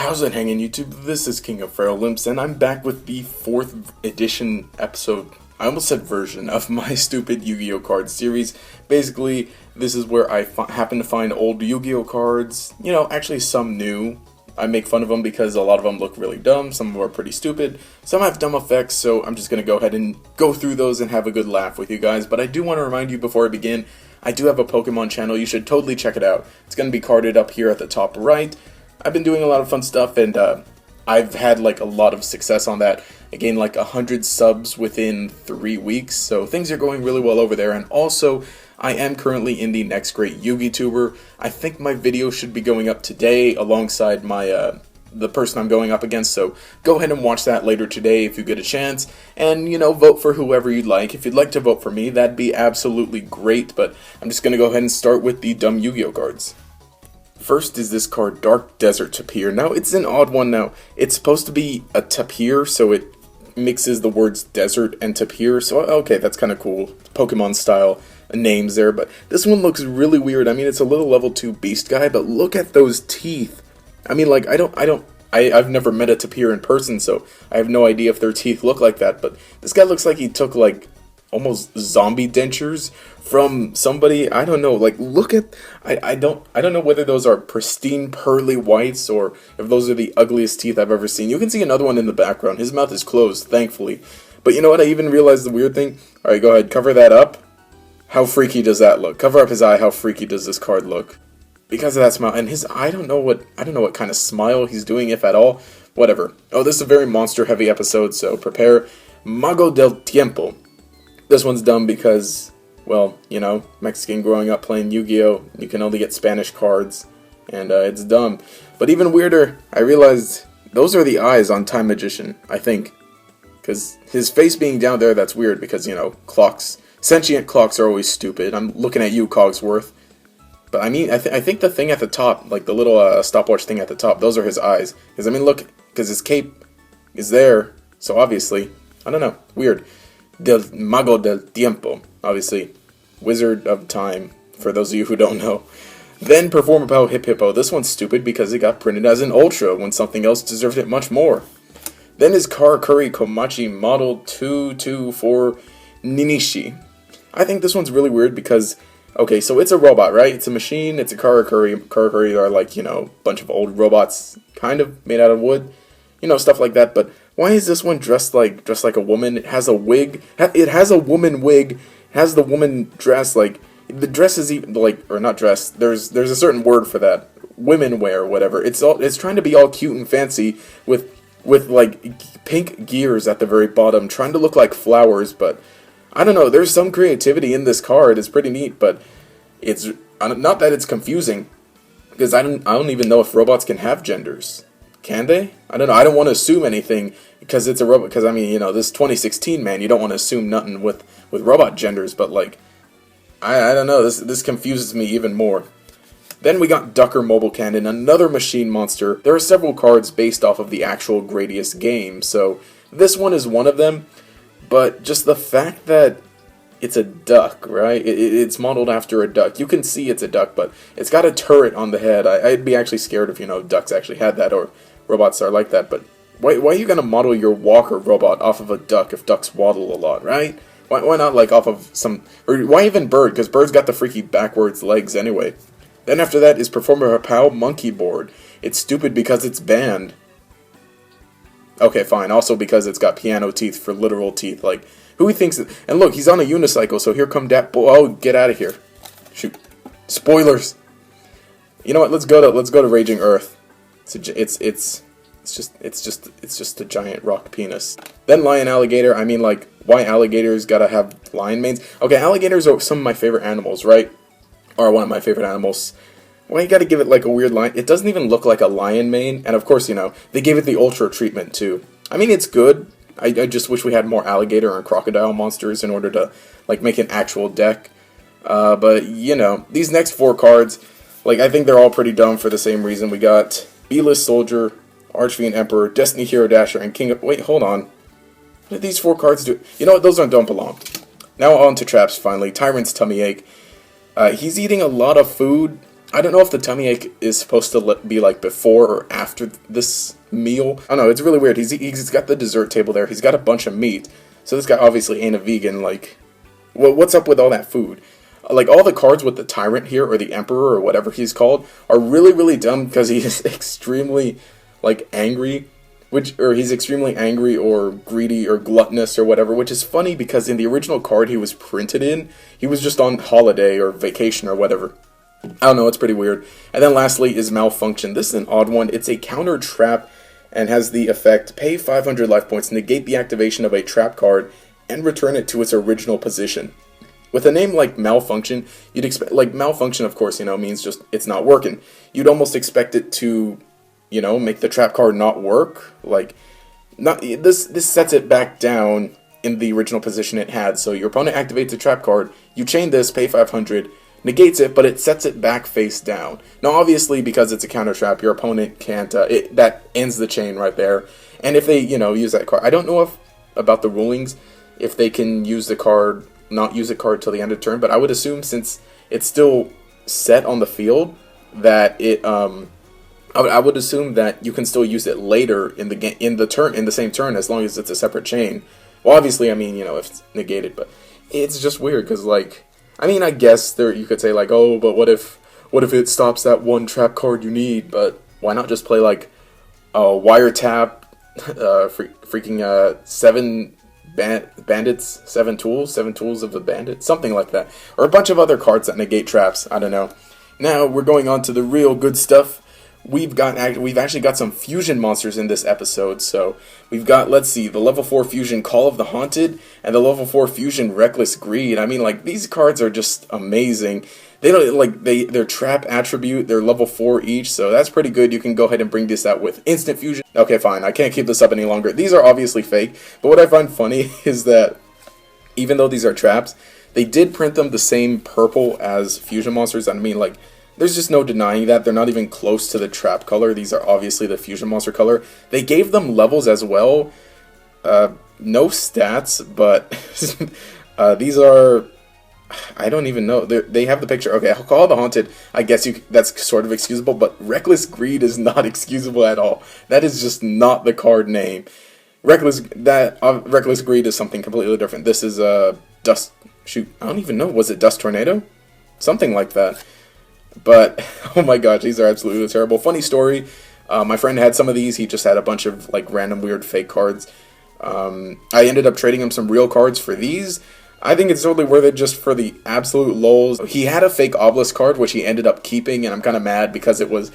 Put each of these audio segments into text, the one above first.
How's it hanging, YouTube? This is King of Feral Imps, and I'm back with the 4th edition episode, I almost said version, of my stupid Yu-Gi-Oh cards series. Basically, this is where I happen to find old Yu-Gi-Oh cards, you know, actually some new. I make fun of them because a lot of them look really dumb, some of them are pretty stupid, some have dumb effects, so I'm just going to go ahead and go through those and have a good laugh with you guys. But I do want to remind you before I begin, I do have a Pokemon channel, you should totally check it out. It's going to be carded up here at the top right. I've been doing a lot of fun stuff, and I've had like a lot of success on that. I gained like 100 subs within 3 weeks, so things are going really well over there. And also, I am currently in the Next Great YuGiTuber. I think my video should be going up today alongside my the person I'm going up against, so go ahead and watch that later today if you get a chance, and, you know, vote for whoever you'd like. If you'd like to vote for me, that'd be absolutely great, but I'm just going to go ahead and start with the dumb Yu-Gi-Oh cards. First is this card, Dark Desert Tapir. Now, it's an odd one now. It's supposed to be a tapir, so it mixes the words desert and tapir, so okay, that's kind of cool. Pokemon style names there, but this one looks really weird. I mean, it's a little level 2 beast guy, but look at those teeth. I mean, like, I've never met a tapir in person, so I have no idea if their teeth look like that, but this guy looks like he took, like, almost zombie dentures from somebody. I don't know, like, look at, I don't know whether those are pristine pearly whites or if those are the ugliest teeth I've ever seen. You can see another one in the background. His mouth is closed, thankfully. But you know what, I even realized the weird thing. Alright, go ahead, cover that up. How freaky does that look? Cover up his eye. How freaky does this card look? Because of that smile, and his, I don't know what kind of smile he's doing, if at all. Whatever. Oh, this is a very monster heavy episode, so prepare. Mago del Tiempo. This one's dumb because, well, you know, Mexican growing up playing Yu-Gi-Oh! You can only get Spanish cards, and it's dumb. But even weirder, I realized those are the eyes on Time Magician, I think. Because his face being down there, that's weird because, you know, clocks, sentient clocks are always stupid. I'm looking at you, Cogsworth. But I mean, I think the thing at the top, like the little stopwatch thing at the top, those are his eyes. Because, I mean, look, because his cape is there, so obviously, I don't know, weird. Del Mago del Tiempo, obviously, Wizard of Time, for those of you who don't know. Then Performer Pow Hip Hippo. This one's stupid because it got printed as an Ultra when something else deserved it much more. Then is Karakuri Komachi Model 224 Ninishi. I think this one's really weird because, okay, so it's a robot, right? It's a machine, it's a Karakuri. Karakuri are like, you know, a bunch of old robots, kind of, made out of wood. You know, stuff like that, but why is this one dressed like a woman? It has a wig. It has a woman wig. It has the woman dress, like, the dress is even, like, or not dress, there's a certain word for that. Women wear, whatever. It's trying to be all cute and fancy with like, pink gears at the very bottom, trying to look like flowers, but I don't know, there's some creativity in this card. It's pretty neat, but it's, not that it's confusing, because I don't even know if robots can have genders. Can they? I don't know. I don't want to assume anything because it's a robot. Because, I mean, you know, this 2016, man, you don't want to assume nothing with robot genders. But, like, I don't know. This confuses me even more. Then we got Ducker Mobile Cannon, another machine monster. There are several cards based off of the actual Gradius game. So this one is one of them. But just the fact that it's a duck, right? It's modeled after a duck. You can see it's a duck, but it's got a turret on the head. I'd be actually scared if, you know, ducks actually had that, or robots are like that. But why are you going to model your walker robot off of a duck if ducks waddle a lot, right? Why not, like, off of some, or why even bird? Because bird's got the freaky backwards legs anyway. Then after that is Performer Pow Monkey Board. It's stupid because it's banned. Okay, fine. Also because it's got piano teeth for literal teeth, like, who thinks that? And look, he's on a unicycle, so here come that. Oh, get out of here! Shoot! Spoilers. You know what? Let's go to Raging Earth. It's just a giant rock penis. Then lion alligator. I mean, like, why alligators gotta have lion manes? Okay, alligators are some of my favorite animals, right? Or one of my favorite animals. Why you gotta give it like a weird lion? It doesn't even look like a lion mane, and of course, you know, they gave it the ultra treatment too. I mean, it's good. I just wish we had more alligator and crocodile monsters in order to, like, make an actual deck. But, you know, these next 4 cards, like, I think they're all pretty dumb for the same reason. We got B-List Soldier, Archfiend Emperor, Destiny Hero Dasher, and King of... Wait, hold on. What did these 4 cards do? You know what? Those don't belong. Now on to traps, finally. Tyrant's Tummy Ache. He's eating a lot of food. I don't know if the tummy ache is supposed to be like before or after this meal. I don't know, it's really weird. He's got the dessert table there. He's got a bunch of meat. So this guy obviously ain't a vegan. Like, what's up with all that food? Like, all the cards with the tyrant here, or the emperor, or whatever he's called, are really, really dumb because he is extremely, like, angry. Or he's extremely angry or greedy or gluttonous or whatever, which is funny because in the original card he was printed in, he was just on holiday or vacation or whatever. I don't know, it's pretty weird. And then lastly is Malfunction. This is an odd one. It's a counter trap and has the effect, pay 500 life points, negate the activation of a trap card, and return it to its original position. With a name like Malfunction, you'd expect, like, Malfunction, of course, means just it's not working. You'd almost expect it to, make the trap card not work. Like, this sets it back down in the original position it had. So your opponent activates a trap card, you chain this, pay 500, negates it, but it sets it back face down. Now, obviously, because it's a counter trap, your opponent can't, that ends the chain right there. And if they, use that card, I don't know about the rulings, if they can use the card, not use a card till the end of turn, but I would assume since it's still set on the field, that it, I would assume that you can still use it later in the same turn, as long as it's a separate chain. Well, obviously, I mean, if it's negated, but it's just weird, because, like, I mean, I guess you could say, like, oh, but what if it stops that one trap card you need? But why not just play, like, a wiretap, freaking 7 bandits, 7 tools of the bandit, something like that, or a bunch of other cards that negate traps. I don't know. Now we're going on to the real good stuff. We've actually got some fusion monsters in this episode. So we've got, let's see, the level 4 fusion Call of the Haunted and the level 4 fusion Reckless Greed. I mean, like, these cards are just amazing. They don't, like, their trap attribute, they're level 4 each, so that's pretty good. You can go ahead and bring this out with instant fusion. Okay, fine, I can't keep this up any longer. These are obviously fake, but what I find funny is that even though these are traps, they did print them the same purple as fusion monsters. I mean, like, there's just no denying that. They're not even close to the trap color. These are obviously the fusion monster color. They gave them levels as well. No stats, but these are... I don't even know. They have the picture. Okay, I'll call the Haunted. I guess that's sort of excusable, but Reckless Greed is not excusable at all. That is just not the card name. Reckless Greed is something completely different. This is Dust... Shoot, I don't even know. Was it Dust Tornado? Something like that. But, oh my gosh, these are absolutely terrible. Funny story, my friend had some of these. He just had a bunch of, like, random weird fake cards. I ended up trading him some real cards for these. I think it's totally worth it just for the absolute lulz. He had a fake Obelisk card, which he ended up keeping, and I'm kind of mad because it was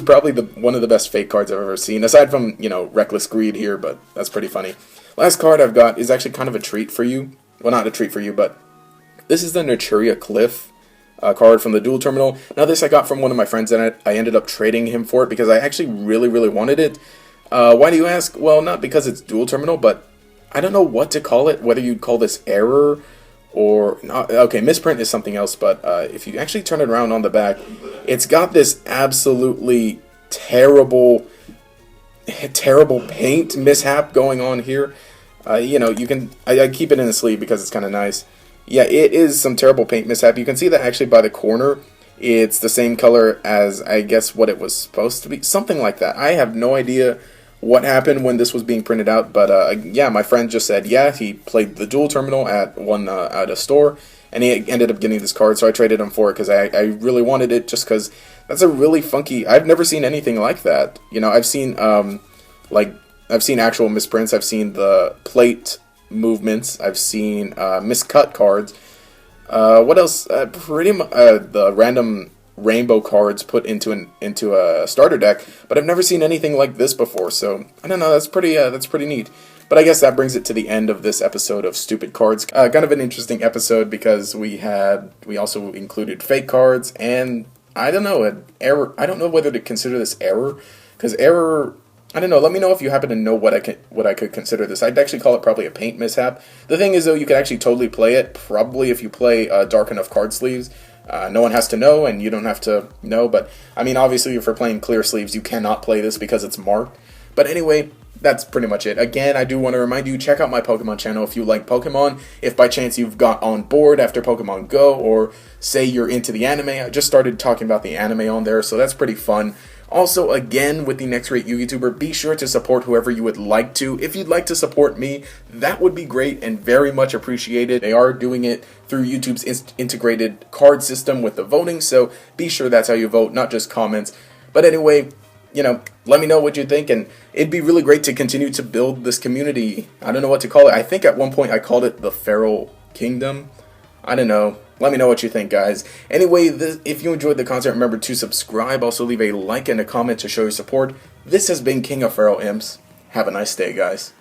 probably one of the best fake cards I've ever seen, aside from, Reckless Greed here, but that's pretty funny. Last card I've got is actually kind of a treat for you. Well, not a treat for you, but this is the Naturia Cliff card from the Duel Terminal. Now, this I got from one of my friends, and I ended up trading him for it because I actually really, really wanted it. Why do you ask? Well, not because it's Duel Terminal, but I don't know what to call it, whether you'd call this error or not. Okay, misprint is something else, but if you actually turn it around on the back, it's got this absolutely terrible paint mishap going on here. You can, I keep it in the sleeve because it's kind of nice. Yeah, it is some terrible paint mishap. You can see that actually by the corner. It's the same color as, I guess, what it was supposed to be. Something like that. I have no idea what happened when this was being printed out, but yeah, my friend just said, yeah, he played the Duel Terminal at a store, and he ended up getting this card, so I traded him for it, because I really wanted it, just because that's a really funky, I've never seen anything like that. I've seen, I've seen actual misprints, I've seen the plate movements, I've seen miscut cards, what else, the random rainbow cards put into a starter deck, but I've never seen anything like this before, so I don't know, that's pretty neat. But I guess that brings it to the end of this episode of Stupid Cards. Kind of an interesting episode because we also included fake cards, and I don't know, an error. I don't know whether to consider this error, because error, I don't know, let me know if you happen to know what I could consider this. I'd actually call it probably a paint mishap. The thing is, though, you could actually totally play it, probably if you play dark enough card sleeves. No one has to know, and you don't have to know, but, I mean, obviously, if you're playing clear sleeves, you cannot play this because it's marked. But anyway, that's pretty much it. Again, I do want to remind you, check out my Pokemon channel if you like Pokemon. If by chance you've got on board after Pokemon Go, or say you're into the anime, I just started talking about the anime on there, so that's pretty fun. Also, again, with the next rate YouTuber, be sure to support whoever you would like to. If you'd like to support me, that would be great and very much appreciated. They are doing it through YouTube's integrated card system with the voting, so be sure that's how you vote, not just comments. But anyway, you know, let me know what you think, and it'd be really great to continue to build this community. I don't know what to call it. I think at one point I called it the Feral Kingdom. I don't know. Let me know what you think, guys. Anyway, if you enjoyed the content, remember to subscribe. Also, leave a like and a comment to show your support. This has been King of Feral Imps. Have a nice day, guys.